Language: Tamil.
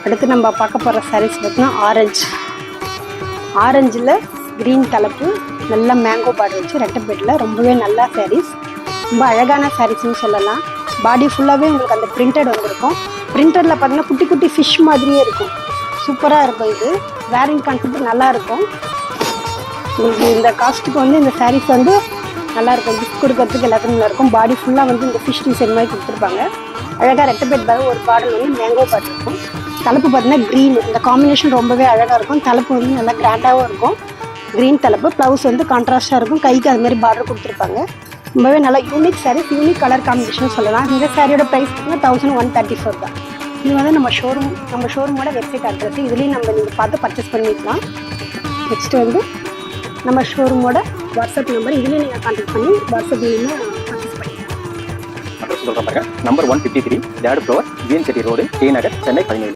அடுத்து நம்ம பார்க்க போகிற சாரீஸ் பார்த்தீங்கன்னா ஆரஞ்சில் க்ரீன் தலைப்பு, நல்லா மேங்கோ பார்டர் வச்சு ரெட்டைப்பேட்டில் ரொம்பவே நல்லா சாரீஸ், ரொம்ப அழகான சாரீஸ்னு சொல்லலாம். பாடி ஃபுல்லாகவே உங்களுக்கு அந்த பிரிண்டட் வந்திருக்கும். பிரிண்டடில் பார்த்தீங்கன்னா குட்டி குட்டி ஃபிஷ் மாதிரியே இருக்கும். சூப்பராக இருக்கும். இது வேரிங் கான்செப்ட் நல்லாயிருக்கும். உங்களுக்கு இந்த காஸ்ட்டுக்கு வந்து இந்த சாரீஸ் வந்து நல்லாயிருக்கும். கிஃப்ட் கொடுக்கறதுக்கு எல்லாத்துக்கும் நல்லாயிருக்கும். பாடி ஃபுல்லாக வந்து இந்த ஃபிஷ் டிசைன் மாதிரி கொடுத்துருப்பாங்க. அழகாக ரெட்டைப்பேட் பாரு, ஒரு பார்டர் வந்து மேங்கோ பார்டர் இருக்கும். தலைப்பு பார்த்தீங்கன்னா க்ரீன், இந்த காம்பினேஷன் ரொம்பவே அழகாக இருக்கும். தலைப்பு வந்து நல்லா கிராண்டாகவும் இருக்கும். க்ரீன் தலைப்பு, ப்ளவுஸ் வந்து கான்ட்ராஸ்டாக இருக்கும். கைக்கு அது மாதிரி பார்டர் கொடுத்துருப்பாங்க. ரொம்பவே நல்லா unique sarees, unique colour combination சொல்லலாம். இந்த சாரியோட ப்ரைஸ் பார்த்தீங்கன்னா 1134 தான். இது வந்து நம்ம ஷோரூமோட வெப்சைட் அட்ரஸ். இதுலேயும் நீங்கள் பார்த்து பர்ச்சேஸ் பண்ணிக்கலாம். நெக்ஸ்ட் வந்து நம்ம ஷோரூமோட வாட்ஸ்அப் நம்பர், இதுலேயும் நீங்கள் கான்டாக்ட் பண்ணி வாட்ஸ்அப் மூலமாக பர்ச்சேஸ் பண்ணிக்கலாம். அட்ரஸ் சொல்கிறேன் பாருங்க. Number 153 third floor, GN Chetty road, T Nagar, Chennai 17.